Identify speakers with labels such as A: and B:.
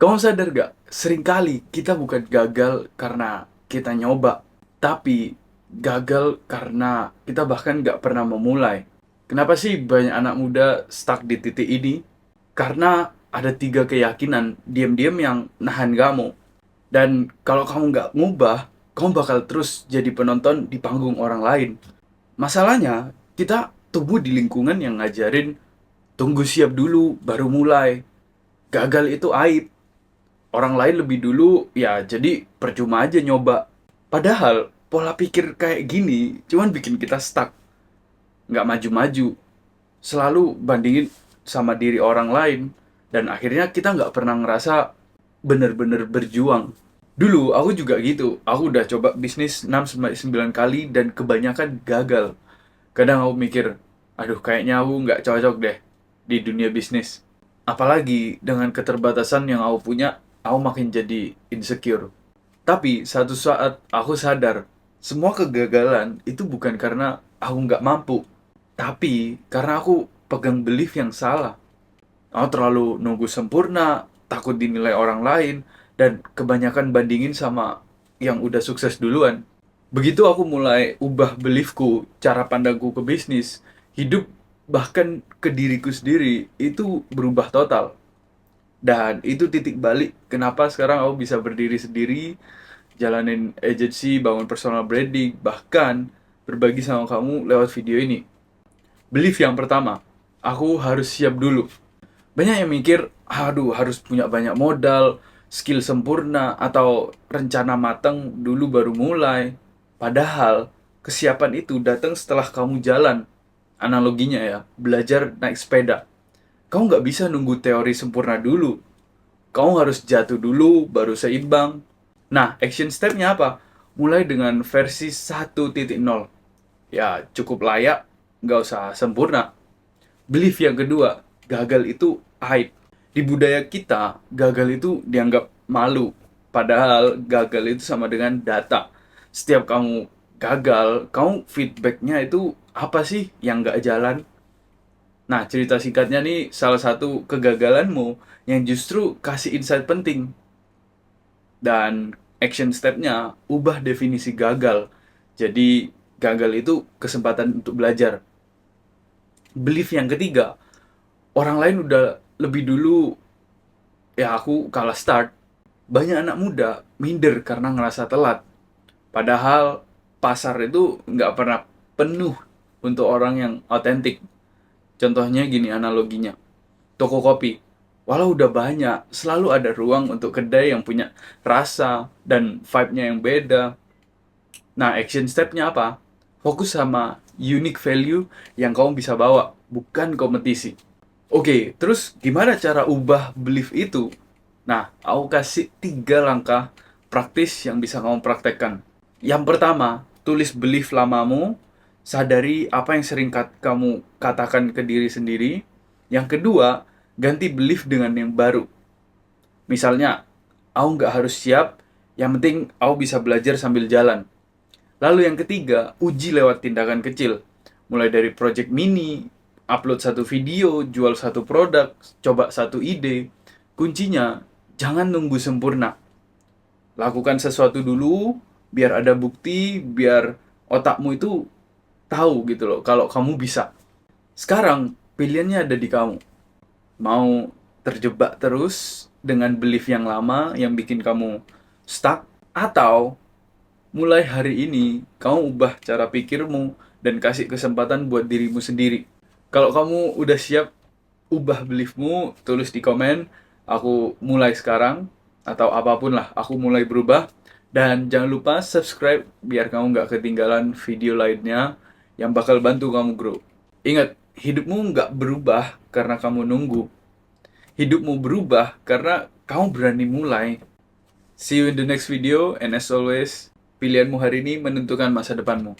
A: Kamu sadar gak? Seringkali kita bukan gagal karena kita nyoba, tapi gagal karena kita bahkan gak pernah memulai. Kenapa sih banyak anak muda stuck di titik ini? Karena ada tiga keyakinan diam-diam yang nahan kamu. Dan kalau kamu gak ngubah, kamu bakal terus jadi penonton di panggung orang lain. Masalahnya, kita tumbuh di lingkungan yang ngajarin tunggu siap dulu baru mulai. Gagal itu aib. Orang lain lebih dulu, ya jadi percuma aja nyoba. Padahal pola pikir kayak gini cuman bikin kita stuck, nggak maju-maju. Selalu bandingin sama diri orang lain, dan akhirnya kita nggak pernah ngerasa bener-bener berjuang. Dulu aku juga gitu, aku udah coba bisnis 6-9 kali dan kebanyakan gagal. Kadang aku mikir, aduh kayaknya aku nggak cocok deh di dunia bisnis. Apalagi dengan keterbatasan yang aku punya, aku makin jadi insecure. Tapi satu saat aku sadar, semua kegagalan itu bukan karena aku nggak mampu, tapi karena aku pegang belief yang salah. Aku terlalu nunggu sempurna, takut dinilai orang lain, dan kebanyakan bandingin sama yang udah sukses duluan. Begitu aku mulai ubah beliefku, cara pandangku ke bisnis, hidup, bahkan ke diriku sendiri, itu berubah total. Dan itu titik balik kenapa sekarang aku bisa berdiri sendiri, jalanin agency, bangun personal branding, bahkan berbagi sama kamu lewat video ini. Belief yang pertama, aku harus siap dulu. Banyak yang mikir, aduh harus punya banyak modal, skill sempurna, atau rencana matang dulu baru mulai. Padahal, kesiapan itu datang setelah kamu jalan. Analoginya ya, belajar naik sepeda. Kamu nggak bisa nunggu teori sempurna dulu. Kamu harus jatuh dulu, baru seimbang. Nah, action step-nya apa? Mulai dengan versi 1.0. Ya, cukup layak, nggak usah sempurna. Belief yang kedua, gagal itu aib. Di budaya kita, gagal itu dianggap malu. Padahal gagal itu sama dengan data. Setiap kamu gagal, kamu feedbacknya itu apa sih yang nggak jalan? Nah, cerita singkatnya nih salah satu kegagalanmu yang justru kasih insight penting. Dan action step-nya, ubah definisi gagal. Jadi, gagal itu kesempatan untuk belajar. Belief yang ketiga, orang lain udah lebih dulu, ya aku kalah start. Banyak anak muda minder karena ngerasa telat. Padahal pasar itu nggak pernah penuh untuk orang yang otentik. Contohnya gini analoginya. Toko kopi. Walau udah banyak, selalu ada ruang untuk kedai yang punya rasa dan vibe-nya yang beda. Nah, action step-nya apa? Fokus sama unique value yang kamu bisa bawa, bukan kompetisi. Oke, terus gimana cara ubah belief itu? Nah, aku kasih 3 langkah praktis yang bisa kamu praktekkan. Yang pertama, tulis belief lamamu, sadari apa yang sering kamu katakan ke diri sendiri. Yang kedua, ganti belief dengan yang baru. Misalnya, aku nggak harus siap, yang penting aku bisa belajar sambil jalan. Lalu yang ketiga, uji lewat tindakan kecil. Mulai dari project mini, upload satu video, jual satu produk, coba satu ide. Kuncinya, jangan nunggu sempurna. Lakukan sesuatu dulu, biar ada bukti, biar otakmu itu tahu gitu loh, kalau kamu bisa. Sekarang, pilihannya ada di kamu. Mau terjebak terus dengan belief yang lama yang bikin kamu stuck, atau mulai hari ini kamu ubah cara pikirmu dan kasih kesempatan buat dirimu sendiri. Kalau kamu udah siap ubah beliefmu, tulis di komen, aku mulai sekarang, atau apapun lah, aku mulai berubah. Dan jangan lupa subscribe biar kamu nggak ketinggalan video lainnya yang bakal bantu kamu grow. Ingat, hidupmu nggak berubah karena kamu nunggu. Hidupmu berubah karena kamu berani mulai. See you in the next video, and as always, pilihanmu hari ini menentukan masa depanmu.